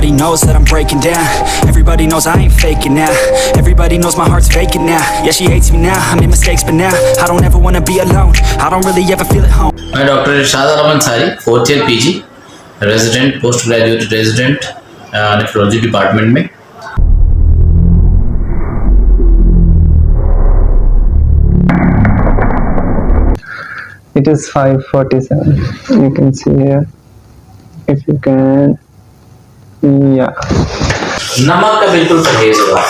Everybody knows that I'm breaking down. Everybody knows I ain't faking now. Everybody knows my heart's vacant now. Yeah, she hates me now, I made mistakes but now I don't ever wanna be alone. I don't really ever feel at home. मैं doctor Irshad Alam Ansari, 4th year PG resident, post graduate resident nephrology department में। It is 5:47. You can see here. If you can, yeah. नमक का बिल्कुल परहेज होगा।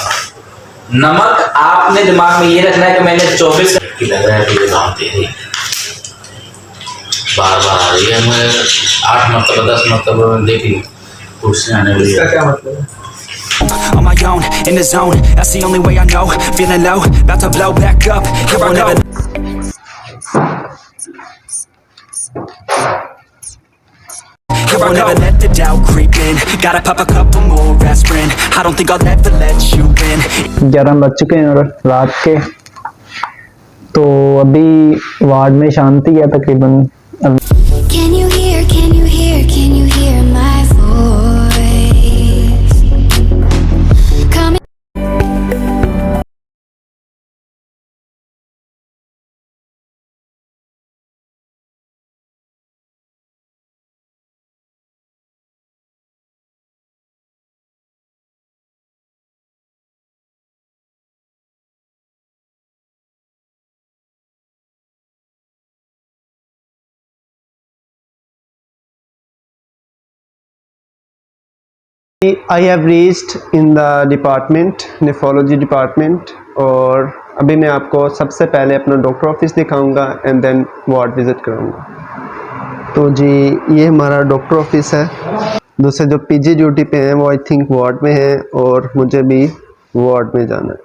नमक आपने दिमाग में ये रखना है कि मैंने 24 की लग रहा है कि एग्जाम दे रही बार आ रही है। मैं 8 मरतबा 10 मरतबा देख ली कुर्सी आने वाली है। इसका क्या मतलब है? On my own, in the zone, that's the only way I know. Feeling low, about to blow back up. Here I go. Here I never let the doubt creep in. Gotta pop a couple more aspirin. I don't think I'll ever let you in. 11 बज चुके हैं और रात के, तो अभी ward में शांति है तकरीबन। Can you hear, can you hear, can you hear my voice? Coming. I have reached in the department, nephrology department, और अभी मैं आपको सबसे पहले अपना डॉक्टर ऑफिस दिखाऊंगा एंड देन वार्ड विज़िट कराऊंगा। तो जी ये हमारा डॉक्टर ऑफिस है। दूसरे जो पीजी ड्यूटी पे हैं वो आई थिंक वार्ड में हैं और मुझे भी वार्ड में जाना है।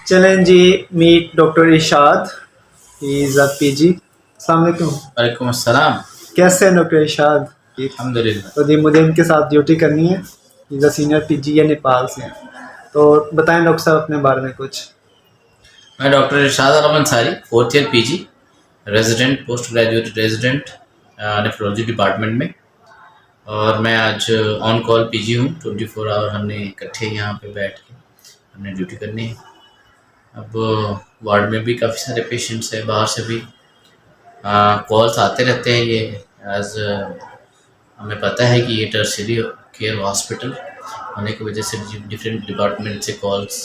चलें जी, meet doctor Irshad, he is a PG. अस्सलाम वालेकुम। वालेकुम अस्सलाम। कैसे हैं डॉक्टर इरशाद? अल्हम्दुलिल्लाह। तो जी मुझे इनके साथ ड्यूटी करनी है। ही इज़ अ सीनियर पीजी या नेपाल से हैं। तो बताएं डॉक्टर साहब अपने बारे में कुछ। मैं doctor Irshad Alam Ansari, 4th year PG resident, post graduate resident nephrology department में। और मैं आज ऑन कॉल पीजी हूँ। 24 आवर हमने इकट्ठे यहाँ पे बैठ के हमने ड्यूटी करनी है। अब वार्ड में भी काफ़ी सारे पेशेंट्स हैं, बाहर से भी कॉल्स आते रहते हैं। ये एज हमें पता है कि ये टर्शियरी केयर हॉस्पिटल होने की वजह से डिफरेंट डिपार्टमेंट से कॉल्स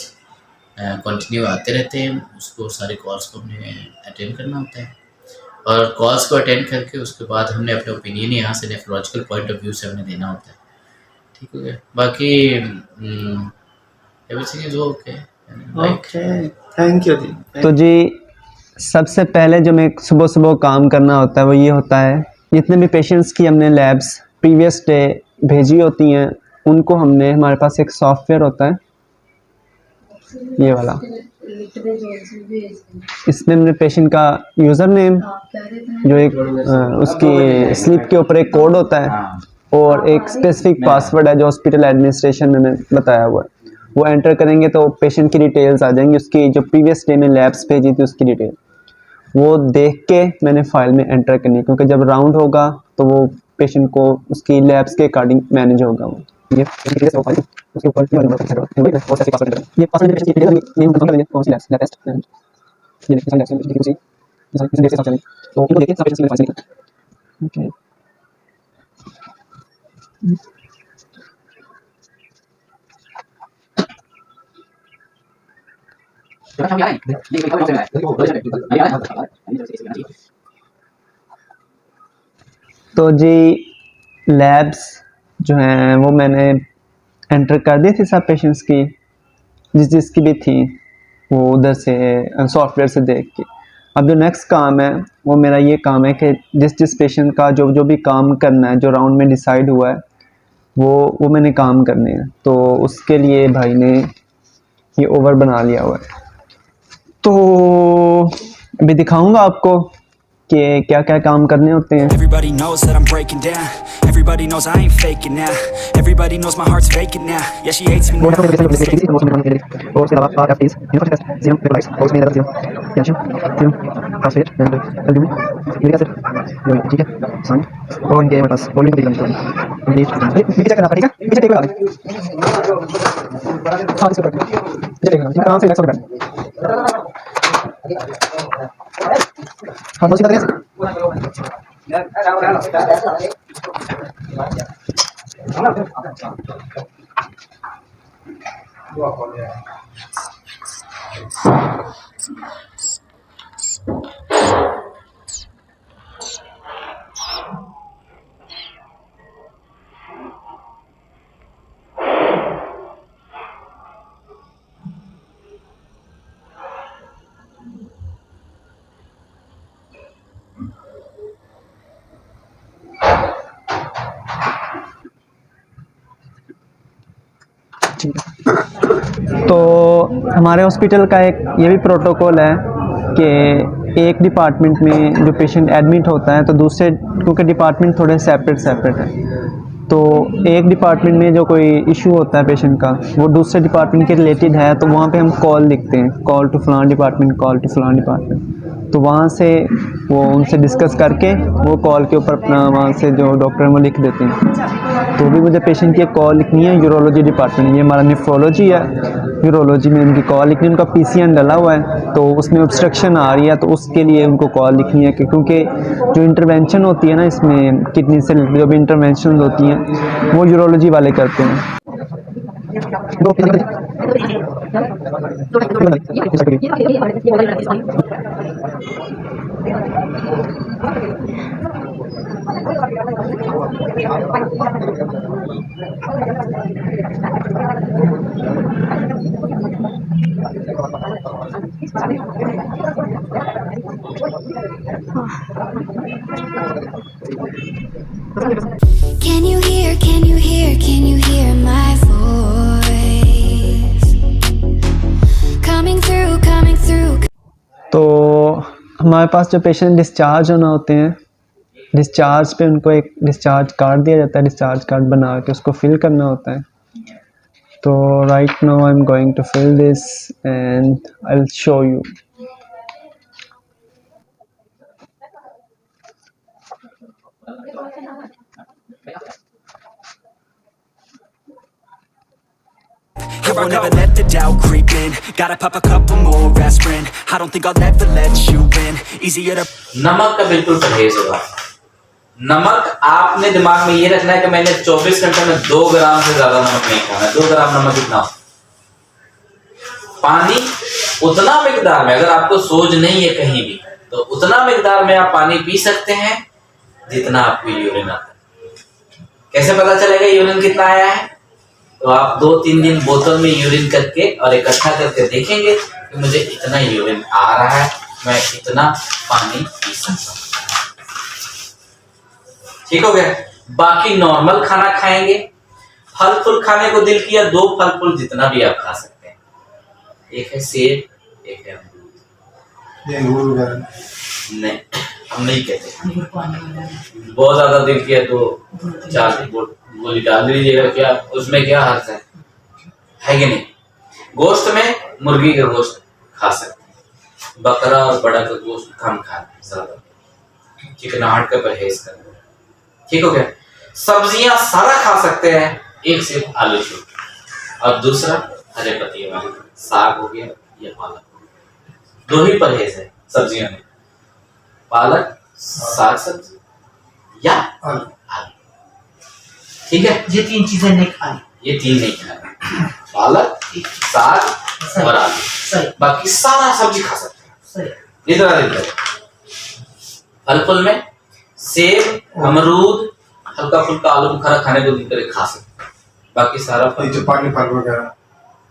कंटिन्यू आते रहते हैं। उसको सारे कॉल्स को हमने अटेंड करना होता है और कॉल्स को अटेंड करके उसके बाद हमने अपने ओपिनियन यहाँ से नेफ्रोलॉजिकल पॉइंट ऑफ व्यू से हमने देना होता है। ठीक हो गया? बाकी everything is okay. Okay, thank you जी। तो जी सबसे पहले जो मैं सुबह सुबह काम करना होता है वो ये होता है, जितने भी पेशेंट्स की हमने लैब्स प्रीवियस डे भेजी होती हैं उनको हमने, हमारे पास एक सॉफ्टवेयर होता है ये वाला, इसमें हमने पेशेंट का यूज़र नेम, जो एक उसकी स्लिप के ऊपर एक कोड होता है और एक स्पेसिफिक पासवर्ड है जो हॉस्पिटल एडमिनिस्ट्रेशन में बताया हुआ है, वो एंटर करेंगे तो पेशेंट की डिटेल्स आ जाएंगी, उसकी जो प्रीवियस डे में लैब्स भेजी थी उसकी डिटेल, वो देख के मैंने फाइल में एंटर करनी है, क्योंकि जब राउंड होगा तो वो पेशेंट को उसकी लैब्स के अकॉर्डिंग मैनेज होगा। वो ये उसके ऊपर ये पासवर्ड पेशेंट की डिटेल ये कंफर्म करेंगे कौन सी लैब टेस्ट, ये देखिए सारी लैब्स की इसी डेट से चलेंगे तो इनको देखिए सब पेशेंट्स में फाइल से ओके। तो जी लैब्स जो हैं वो मैंने एंटर कर दी थी सब पेशेंट्स की, जिसकी भी थी। वो उधर से सॉफ्टवेयर से देख के। अब जो नेक्स्ट काम है वो मेरा ये काम है कि जिस पेशेंट का जो भी काम करना है, जो राउंड में डिसाइड हुआ है वो मैंने काम करने हैं। तो उसके लिए भाई ने ये ओवर बना लिया हुआ है। तो अभी दिखाऊंगा आपको कि क्या क्या काम करने होते हैं। Everybody knows that I'm breaking down. Everybody knows I ain't faking now. Everybody knows my heart's vacant now. Yeah, she hates me now. और उसके अलावा RFTs, सीरम इलेक्ट्रोलाइट्स, और उसमें serum, calcium, phosphate, albumin, uric acid, ठीक है, sign, और इनके हमारे पास वॉल्यूम भी कंप्लीट पीछे चेक करना पड़ेगा, पीछे टेक लगा दें। हाँ, इसको पीछे टेक लगा, ठीक है, आराम से रिलैक्स होकर हाँ, तो सीधा करें। तो हमारे हॉस्पिटल का एक ये भी प्रोटोकॉल है कि एक डिपार्टमेंट में जो पेशेंट एडमिट होता है तो दूसरे, क्योंकि डिपार्टमेंट थोड़े सेपरेट है, तो एक डिपार्टमेंट में जो कोई इशू होता है पेशेंट का वो दूसरे डिपार्टमेंट के रिलेटेड है तो वहाँ पे हम कॉल लिखते हैं, कॉल टू फलान डिपार्टमेंट, कॉल टू फलान डिपार्टमेंट। तो वहाँ से वो उनसे डिस्कस करके वो कॉल के ऊपर अपना वहाँ से जो डॉक्टर हैं वो लिख देते हैं। तो भी मुझे पेशेंट की एक कॉल लिखनी है यूरोलॉजी डिपार्टमेंट, ये हमारा नेफ्रोलॉजी है, यूरोलॉजी में उनकी कॉल लिखनी है। उनका PCN डला हुआ है तो उसमें ऑब्स्ट्रक्शन आ रही है तो उसके लिए उनको कॉल लिखनी है, क्योंकि जो इंटरवेंशन होती है ना इसमें किडनी से जो भी इंटरवेंशन होती हैं वो यूरोलॉजी वाले करते हैं। Can you hear, can you hear, can you hear my voice? Coming through. तो हमारे पास जो पेशेंट डिस्चार्ज होना होते हैं, डिस्चार्ज पे उनको एक डिस्चार्ज कार्ड दिया जाता है, डिस्चार्ज कार्ड बना के उसको फिल करना होता है। तो right now I am going to fill this and I will show you. I won't ever let the doubt creep in. Gotta pop a couple more aspirin. I don't think I'll ever let you in. Easier to नमक का बिल्कुल परहेज होगा। नमक आपने दिमाग में ये रखना है कि मैंने 24 घंटे में 2 ग्राम से ज्यादा नमक नहीं खाना है। 2 ग्राम नमक कितना? पानी उतना मिकदार में, अगर आपको सोज नहीं है कहीं भी तो उतना मिकदार में आप पानी पी सकते हैं जितना आपको यूरिन आता है। कैसे पता चलेगा यूरिन कितना आया है? तो आप 2-3 दिन बोतल में यूरिन करके और इकट्ठा करके देखेंगे कि मुझे इतना यूरिन आ रहा है, मैं इतना पानी पी सकता हूँ। ठीक हो गया। बाकी नॉर्मल खाना खाएंगे। फल फूल खाने को दिल किया, 2 फल फूल जितना भी आप खा सकते हैं। एक है सेब, एक है अमरूद। नहीं, हम नहीं कहते। बहुत ज्यादा दिल किया तो 4 गोली डाल दीजिएगा, क्या उसमें क्या हर्ज है कि नहीं? गोश्त में मुर्गी का गोश्त खा सकते हैं, बकरा और बड़ा का गोश्त कम खाएं, ज्यादा चिकनाहट का परहेज करें। ठीक हो गया। सब्जियां सारा खा सकते हैं, एक सिर्फ आलू छोड़, और दूसरा हरे पत्ते वाले साग हो गया या पालक। 2 ही परहेज है सब्जियों में, पालक, साग सब्जी या आलू। ठीक है, ये 3 चीजें नहीं खानी। ये 3 नहीं खाना, पालक, साग और आलू। सही। बाकी सारा सब्जी खा सकते हैं। सही। इतना दिन तक फल फूल में सेब, अमरूद, हल्का फुल्का आलू बुखारा खाने को दिल करे खा सकते हैं। बाकी सारा फल, पानी फल वगैरह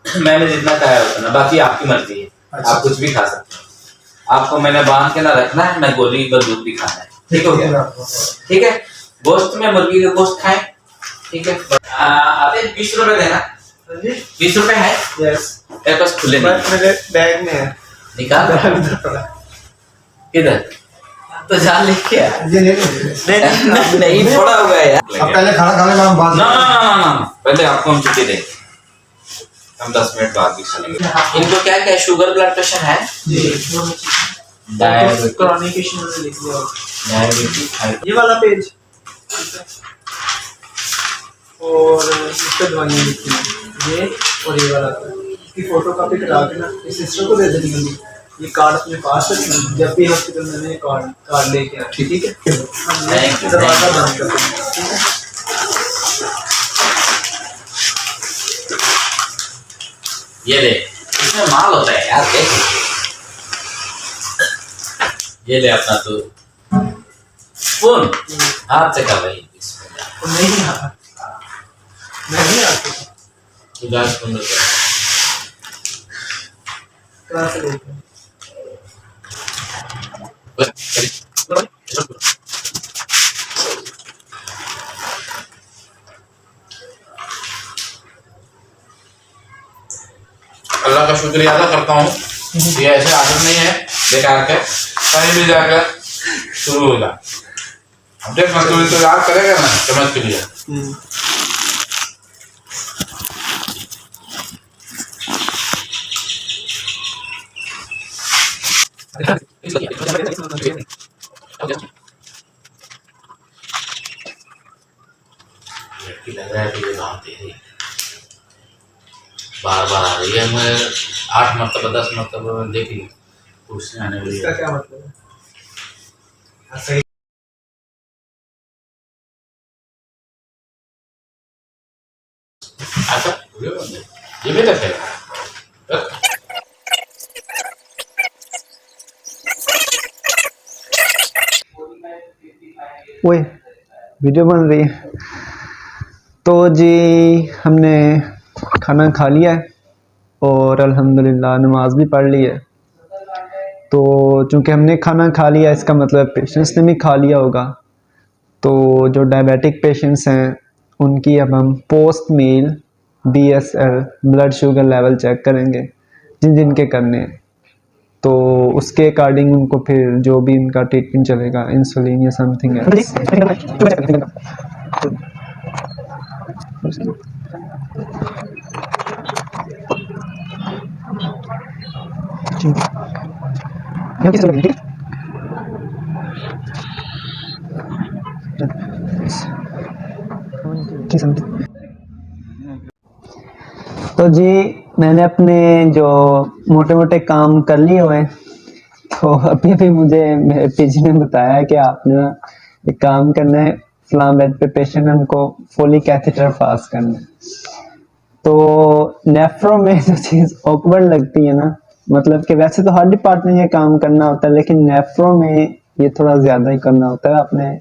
मैंने जितना खाया उतना, बाकी आपकी मर्जी है। आप कुछ भी खा सकते हो। आपको मैंने बांध के ना रखना है, मैं गोली पर दूध भी खाना है। ठीक हो गया? ठीक है, गोश्त में मुर्गी का गोश्त खाएं। ठीक है, आते 20 रुपए देना। 20 रुपए है? यस, मेरे पास खुले नहीं, मेरे बैग में है। निकाल। किधर? तो जा लेके आ। नहीं थोड़ा हो गया यार। अब पहले खाना खाने में हम बात ना ना ना ना ना, पहले आपको हम छुट्टी देंगे, हम 10 मिनट बाद भी चलेंगे। इनको क्या क्या शुगर ब्लड प्रेशर है? डायबिटीज, क्रॉनिक लिख दिया, डायबिटीज, ये वाला पेज और इस पे दवाइयाँ लिखी हैं, ये और ये वाला। इसकी फोटो कॉपी करा के ना इस सिस्टर को दे देनी होगी। ये कार्ड अपने पास रखना, जब भी हॉस्पिटल में कार्ड लेके आए। ठीक है, दरवाजा बंद कर देंगे। ठीक है, ये ले, इसमें माल होता है यार, देख। ये ले अपना तो फोन हाथ से कर रही नहीं आ नहीं आती इलाज बंद कर। कहाँ से लेके आए? अल्लाह का शुक्रिया अदा करता हूँ, ये ऐसे आदत नहीं है बेकार के कहीं भी जाकर शुरू होगा। अब देख मजदूरी तो याद करेगा ना, समझ के लिए। लग रहा है कि ये बात है बार बार आ रही है। मैं 8 मरतबा 10 मरतबा मैं देख ली, पूछने आने वाली इसका है। क्या मतलब है? हाँ, सही। अच्छा ये भी रखेगा। ओए, वीडियो बन रही है। तो जी हमने खाना खा लिया है और अल्हम्दुलिल्लाह नमाज भी पढ़ ली है। तो चूँकि हमने खाना खा लिया, इसका मतलब पेशेंट्स ने भी खा लिया होगा। तो जो डायबिटिक पेशेंट्स हैं उनकी अब हम post meal BSL blood sugar level check करेंगे, जिन जिन के करने हैं। तो उसके अकॉर्डिंग उनको फिर जो भी इनका ट्रीटमेंट चलेगा, इंसुलिन या समथिंग है। तो जी मैंने अपने जो मोटे मोटे काम कर लिए हुए हैं। तो अभी अभी मुझे मेरे पीजी ने बताया कि आपने ना एक काम करना है, फलां बेड पे पेशेंट है, उनको फोलिक कैथेटर पास करना है। तो नेफ्रो में जो चीज़ ऑकवर्ड लगती है ना, मतलब कि वैसे तो हर डिपार्टमेंट में काम करना होता है, लेकिन नेफ्रो में ये थोड़ा ज़्यादा ही करना होता है। अपने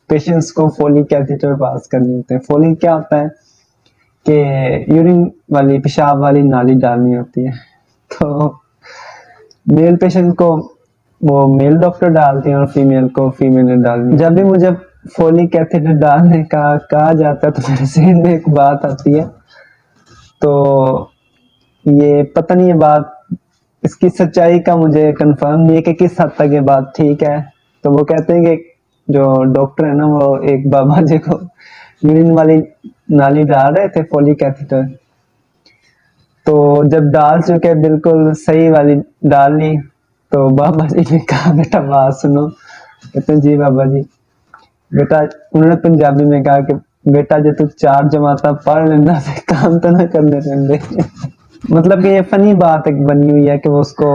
पेशेंट्स को फोलिक कैथेटर पास करनी होते हैं। फोलिक क्या होता है कि यूरिन वाली, पेशाब वाली नाली डालनी होती है। तो मेल पेशेंट को वो मेल डॉक्टर डालते हैं और फीमेल को फीमेल ने डालनी। जब भी मुझे फोलिक कैथेटर डालने का कहा जाता है तो मेरे जहन में एक बात आती है। तो ये पता नहीं, ये बात, इसकी सच्चाई का मुझे कंफर्म नहीं है कि किस हद तक ये बात ठीक है। तो वो कहते हैं कि जो डॉक्टर है ना, वो एक बाबा जी को यूरिन वाली नाली डाल रहे थे फोलिक कैथेटर। तो जब डाल चुके बिल्कुल सही वाली डाल ली, तो बाबा जी ने कहा बेटा बात सुनो। कहते हैं जी बाबा जी। बेटा, उन्होंने पंजाबी में कहा कि बेटा जो तू 4 जमाता पढ़ लेना, फिर काम तो ना करने देंगे। मतलब कि ये फनी बात एक बनी हुई है कि वो उसको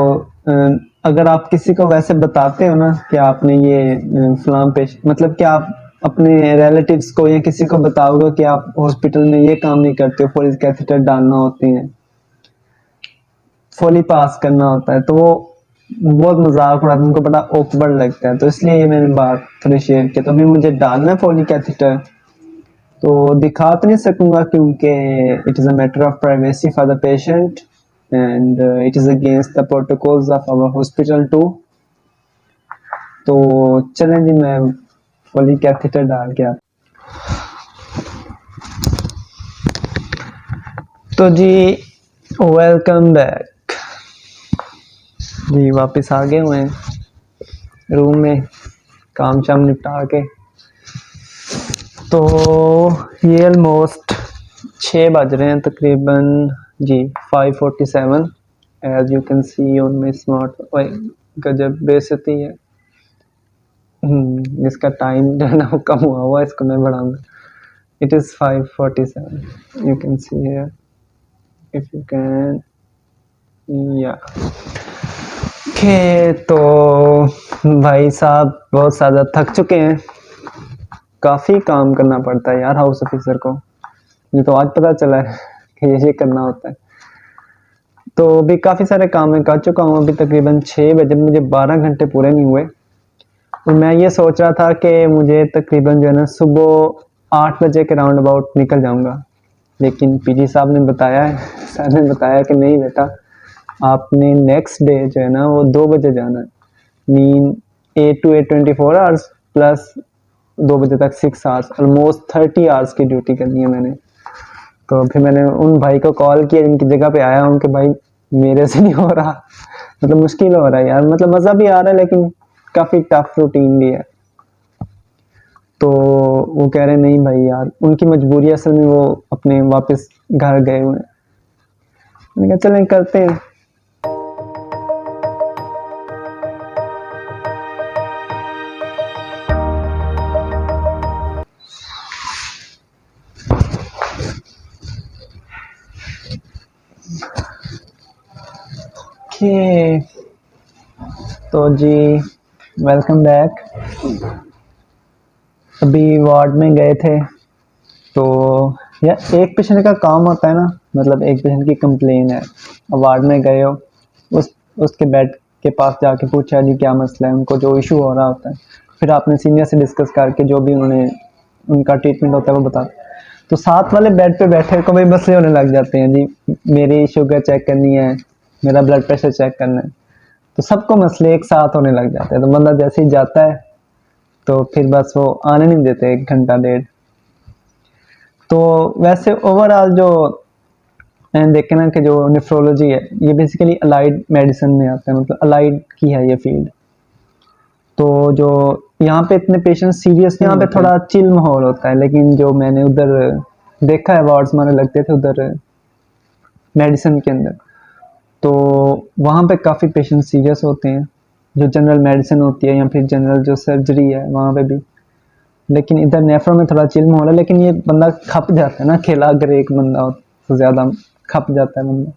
अगर आप किसी को वैसे बताते हो ना कि आपने ये फलां पेश, मतलब कि आप अपने रिलेटिव्स को या किसी को बताओगे कि आप हॉस्पिटल में ये काम नहीं करते हो, फोलिक कैथेटर डालना होती है, फोली पास करना होता है, तो वो बहुत मजाक उड़ाते हैं, उनको बड़ा ऑकवर्ड लगता है। तो इसलिए ये मैंने बात थोड़ी शेयर की। तो अभी मुझे डालना है फोलिक कैथेटर, तो दिखा तो नहीं सकूंगा क्योंकि it is a matter of privacy for the patient. and it is against the protocols of our hospital too. तो चलें जी, मैं फुली कैथेटर डाल के आता। तो जी वेलकम बैक जी, वापस आ गए हुए हैं रूम में काम शाम निपटा के। तो ये ऑलमोस्ट 6 बज रहे हैं तकरीबन जी, 5:47 as you can see on my smart. गजब बेइज्जती है। इसका टाइम जो है ना वो कम हुआ है, इसको मैं बढ़ाऊंगा। It is 5:47, you can see here if you can, या ओके। तो भाई साहब बहुत ज़्यादा थक चुके हैं, काफ़ी काम करना पड़ता है यार हाउस ऑफिसर को। मुझे तो आज पता चला है कि ये करना होता है। तो अभी काफ़ी सारे काम मैं कर चुका हूँ। अभी तकरीबन 6 बजे, मुझे 12 घंटे पूरे नहीं हुए। और मैं ये सोच रहा था कि मुझे तकरीबन जो है ना सुबह 8 बजे के राउंड अबाउट निकल जाऊँगा, लेकिन पीजी साहब ने बताया है, सर ने बताया कि नहीं बेटा, आपने नेक्स्ट डे जो है ना वो 2 बजे जाना है। मीन 8 to 8 24 आवर्स प्लस 2 बजे तक 6 आवर्स, ऑलमोस्ट 30 आवर्स की ड्यूटी करनी है मैंने। तो फिर मैंने उन भाई को कॉल किया जिनकी जगह पे आया हूँ कि भाई मेरे से नहीं हो रहा, मतलब मुश्किल हो रहा है यार, मतलब मज़ा भी आ रहा है लेकिन काफ़ी टफ रूटीन भी है। तो वो कह रहे नहीं भाई यार, उनकी मजबूरी असल में वो अपने वापस घर गए हुए हैं। मैंने कहा चलें करते हैं। ओके तो जी वेलकम बैक। अभी वार्ड में गए थे, तो यार एक पेशेंट का काम होता है ना, मतलब एक पेशेंट की कंप्लेन है, वार्ड में गए हो, उसके बेड के पास जाके पूछा जी क्या मसला है, उनको जो इशू हो रहा होता है, फिर आपने सीनियर से डिस्कस करके जो भी उन्होंने उनका ट्रीटमेंट होता है वो बता। तो साथ वाले बेड पे बैठे को भी मसले होने लग जाते हैं जी, मेरी शुगर चेक करनी है, मेरा ब्लड प्रेशर चेक करना है, तो सबको मसले एक साथ होने लग जाते हैं। तो बंदा जैसे ही जाता है तो फिर बस वो आने नहीं देते 1 घंटा 1.5। तो वैसे ओवरऑल जो मैंने देखा ना कि जो नेफ्रोलॉजी है ये बेसिकली अलाइड मेडिसिन में आता है, मतलब अलाइड की है ये फील्ड। तो जो यहाँ पे इतने पेशेंट सीरियस, यहाँ पे थोड़ा चिल माहौल होता है, लेकिन जो मैंने उधर देखा है वार्ड्स मारे लगते थे उधर मेडिसिन के अंदर, तो वहाँ पे काफ़ी पेशेंट सीरियस होते हैं, जो जनरल मेडिसिन होती है या फिर जनरल जो सर्जरी है वहाँ पे भी। लेकिन इधर नेफ्रो में थोड़ा चिल माहौल है, लेकिन ये बंदा खप जाता है ना, अकेला अगर एक बंदा हो तो ज़्यादा खप जाता है बंदा।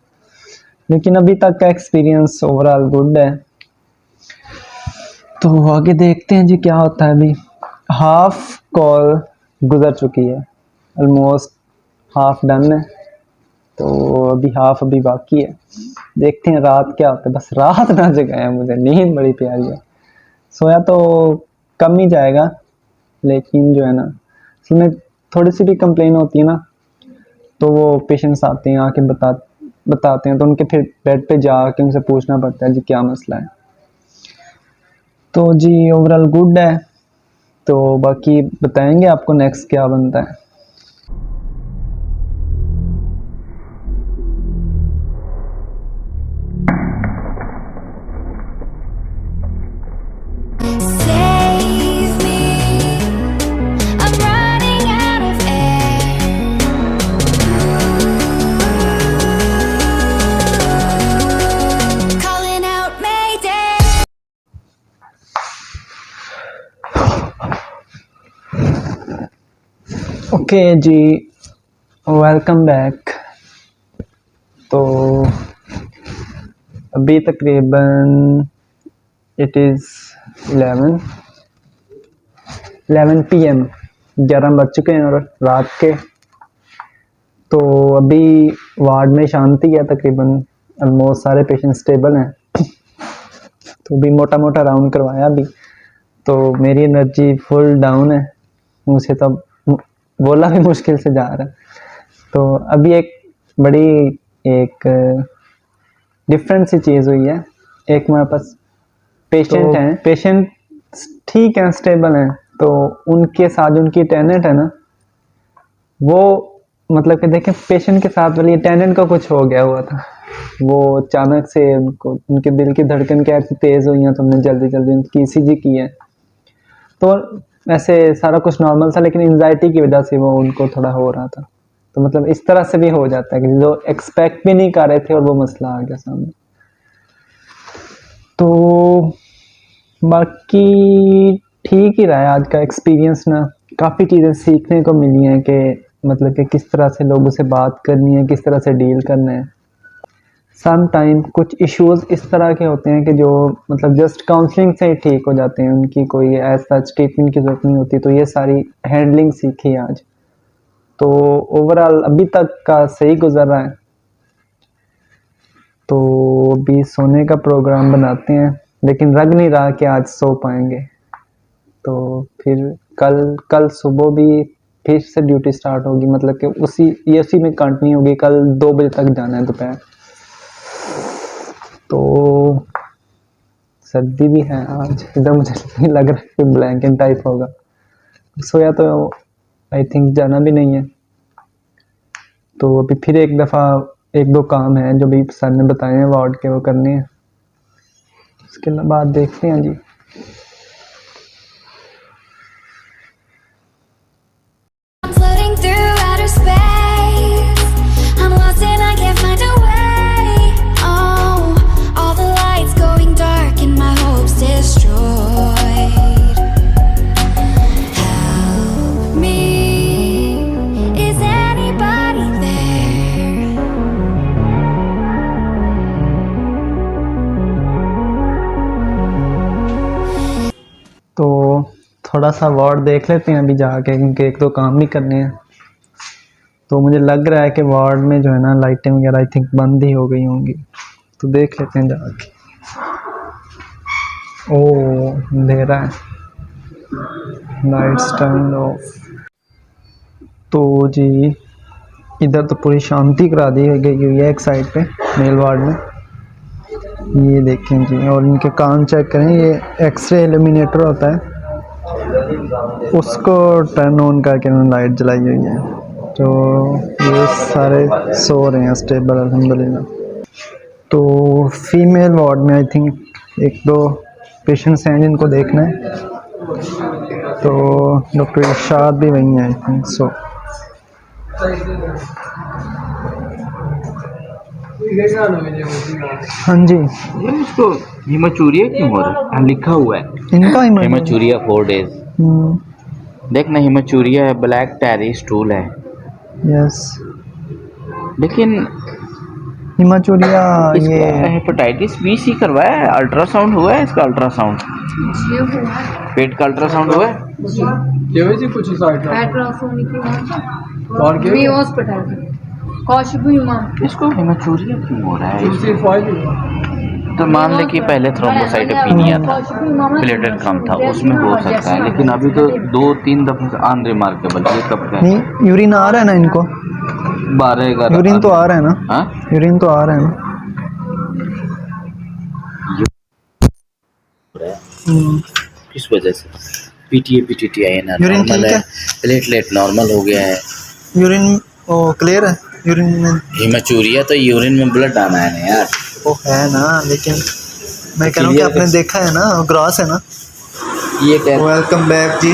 लेकिन अभी तक का एक्सपीरियंस ओवरऑल गुड है। तो आगे देखते हैं जी क्या होता है। अभी हाफ कॉल गुजर चुकी है, ऑलमोस्ट हाफ डन है, तो अभी हाफ अभी बाकी है। देखते हैं रात क्या होता है, बस रात ना जगाए, मुझे नींद बड़ी प्यारी है। सोया तो कम ही जाएगा, लेकिन जो है ना उसमें थोड़ी सी भी कंप्लेन होती है ना, तो वो पेशेंट्स आते हैं आके बताते हैं, तो उनके फिर बेड पे जाके उनसे पूछना पड़ता है जी क्या मसला है। तो जी ओवरऑल गुड है, तो बाकी बताएंगे आपको नेक्स्ट क्या बनता है। Save me, I'm running out of air. Calling out Mayday. Okay जी वेलकम बैक। तो अभी तकरीबन इट इज़ 11 PM, 11 बज चुके हैं और रात के। तो अभी वार्ड में शांति है तकरीबन, ऑलमोस्ट सारे पेशेंट स्टेबल हैं। तो अभी मोटा मोटा राउंड करवाया अभी, तो मेरी एनर्जी फुल डाउन है, मुझे तो बोला भी मुश्किल से जा रहा है। तो अभी एक बड़ी एक डिफरेंट सी चीज़ हुई है। एक हमारे पास पेशेंट तो हैं, पेशेंट ठीक हैं, स्टेबल हैं, तो उनके साथ जो उनकी टेनेंट है ना, वो मतलब कि देखें पेशेंट के साथ वाली टेनेंट को कुछ हो गया हुआ था। वो अचानक से उनको उनके दिल की धड़कन क्या ऐसी तेज़ हुई हैं, तो हमने जल्दी जल्दी उनकी ECG की है। तो ऐसे सारा कुछ नॉर्मल था, लेकिन एंजाइटी की वजह से वो उनको थोड़ा हो रहा था। तो मतलब इस तरह से भी हो जाता है कि जो एक्सपेक्ट भी नहीं कर रहे थे और वो मसला आ गया सामने। तो बाकी ठीक ही रहा है आज का एक्सपीरियंस ना। काफ़ी चीज़ें सीखने को मिली हैं कि मतलब कि किस तरह से लोगों से बात करनी है, किस तरह से डील करना है। सम टाइम कुछ इश्यूज़ इस तरह के होते हैं कि जो मतलब जस्ट काउंसलिंग से ही ठीक हो जाते हैं, उनकी कोई ऐसा ट्रीटमेंट की ज़रूरत नहीं होती। तो ये सारी हैंडलिंग सीखी आज, तो ओवरऑल अभी तक का सही गुजर रहा है। तो अभी सोने का प्रोग्राम बनाते हैं, लेकिन लग नहीं रहा कि आज सो पाएंगे। तो फिर कल सुबह भी फिर से ड्यूटी स्टार्ट होगी, मतलब कि उसी में कंटिन्यू होगी। कल 2 बजे तक जाना है दोपहर। तो सर्दी भी है आज इधर, मुझे नहीं लग रहा कि ब्लैंकेट टाइप होगा। सोया तो आई थिंक जाना भी नहीं है। तो अभी फिर एक दफ़ा 1-2 काम है जो भी सर ने बताए हैं वार्ड के, वो करने हैं। उसके बाद देखते हैं जी। I'm floating through outer space. I'm lost and I can't find a way. Oh, all the lights going dark and my hopes destroyed. Help me. Is anybody there? तो थोड़ा सा वार्ड देख लेते हैं अभी जाके, क्योंकि 1-2 काम भी करने हैं। तो मुझे लग रहा है कि वार्ड में जो है ना लाइटें वगैरह आई थिंक बंद ही हो गई होंगी, तो देख लेते हैं जाके। ओह अंधेरा है, लाइट्स टर्न ऑफ। तो जी इधर तो पूरी शांति करा दी गई हुई है एक साइड पे मेल वार्ड में, ये देखें जी। और इनके कान चेक करें, ये एक्सरे एलिमिनेटर होता है, उसको टर्न ऑन करके उन्होंने लाइट जलाई हुई है। तो ये सारे सो रहे हैं स्टेबल अल्हम्दुलिल्लाह। तो फीमेल वार्ड में आई थिंक 1-2 पेशेंट्स हैं जिनको देखना है। तो डॉक्टर इरशाद भी वहीं है आई थिंक सो। हाँ जी, इसको हिमाचूरिया क्यों हो रहा है? लिखा हुआ है इनका हिमाचूरिया 4 डेज। देखना हिमाचूरिया है, ब्लैक टेरी स्टूल है, यस लेकिन हिमाचूरिया ये हेपेटाइटिस बी सी करवाया है। अल्ट्रासाउंड हुआ है इसका? अल्ट्रासाउंड पेट का अल्ट्रासाउंड हुआ है? कुछ इसको हिमाचूरिया क्यों हो रहा है? तो मान ले कि पहले थ्रोम्बोसाइटोपेनिया था, प्लेटलेट कम था, उसमें हो सकता है, लेकिन अभी तो 2-3 दफे अनरिमार्केबल। ये कब का? नहीं यूरिन आ रहा है ना इनको, 12-11 यूरिन तो आ रहा है ना? हाँ यूरिन तो आ रहा है ना? किस वजह से? PTAI यूरिन नॉर्मल ठीक है, है? प्लेटलेट नॉर्मल हो गया है। यूरिन क्लियर है? यूरिन में हिमाचूरिया तो यूरिन में ब्लड आना है ना यार। वो है ना, लेकिन मैं कह रहा हूँ कि आपने देखा है ना, ग्रास है ना। ये क्या? वेलकम बैक जी।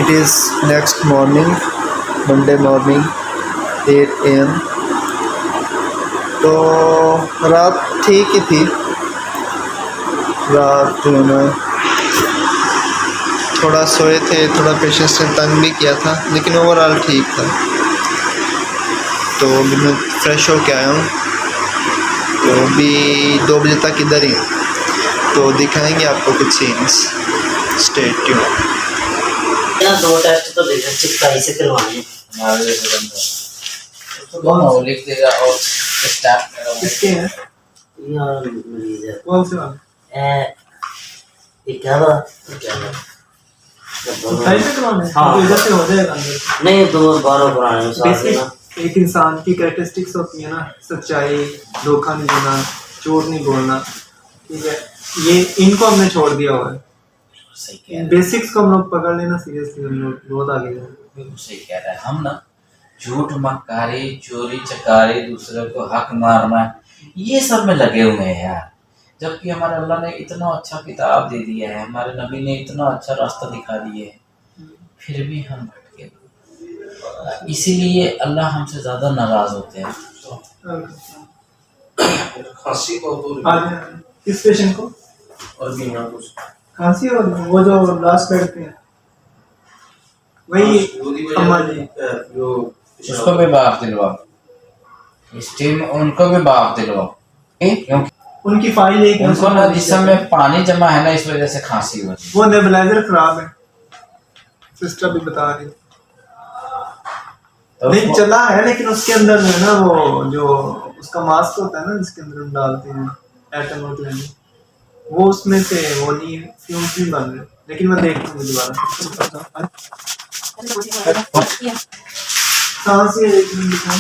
It is next morning, Monday morning 8 AM। तो रात ठीक ही थी, रात जो है ना थोड़ा सोए थे, थोड़ा पेशेंट्स ने तंग भी किया था, लेकिन ओवरऑल ठीक था। तो अभी मैं फ्रेश हो के आया हूँ, तो अभी 2 बजे तक इधर ही हूँ, तो दिखाएंगे आपको कुछ सीन्स। Stay tune. 2 टेस्ट तो देखा चिपकाई से करवाने लिख देगा और स्टाफ किसके हैं? यार मरीज है कौन से वाले? ये क्या हुआ हाँ, इधर से हो जाएगा अंदर। नहीं 2-12 पुराने साथ ना। एक इंसान की कैरेक्टरिस्टिक्स होती है ना, सच्चाई, धोखा नहीं देना, झूठ नहीं बोलना, ठीक है। ये इनको हमने छोड़ दिया हुआ है, सही कह रहे हैं, बेसिक्स को हम लोग पकड़ लेना सीरियसली, हम लोग बहुत आगे जाए। बिल्कुल सही कह रहे हैं। हम ना झूठ मक्कारी चोरी चकारी दूसरे को हक मारना ये सब में लगे हुए हैं यार, जबकि हमारे अल्लाह ने इतना अच्छा किताब दे दिया है, हमारे नबी ने इतना अच्छा रास्ता दिखा दिया है, फिर भी हम भटके। इसीलिए अल्लाह हमसे ज़्यादा नाराज़ होते हैं। खांसी को दूर आगे किस पेशेंट को और बीमार कुछ खांसी और वो जो लास्ट बेड पे है वही अम्मा जी, जो उसको भी बाप दिलवा, इस टीम उनको भी बाप दिलवा, क्योंकि उनकी फाइल एक उनको ना जिस समय पानी जमा है ना इस वजह से खांसी हो रही है। वो नेबुलाइजर खराब है, सिस्टर भी बता रही। तो नहीं चला है लेकिन उसके अंदर जो है ना वो जो उसका मास्क होता है ना जिसके अंदर हम डालते हैं एटम और ग्लैंड, वो उसमें से वो नहीं है, फ्यूम्स नहीं बन रहे, लेकिन मैं देखता हूँ दोबारा। सांस ये एक मिनट दिखाओ।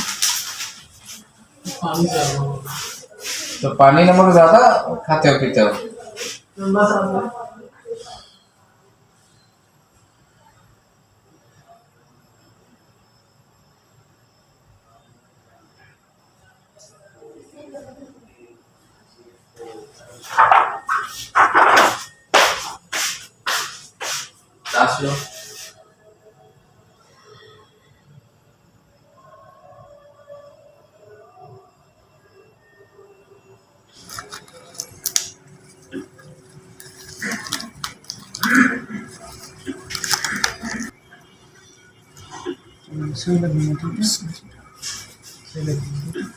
तो पानी नमक ज्यादा खाते हो पीते हो? लंबा सांस लो। सांस लो। सुई लगनी है, ठीक है, सुई लगनी है।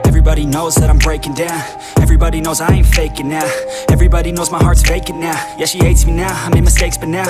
Everybody knows that I'm breaking down. Everybody knows I ain't faking now. Everybody knows my heart's vacant now. Yeah, she hates me now, I made mistakes but now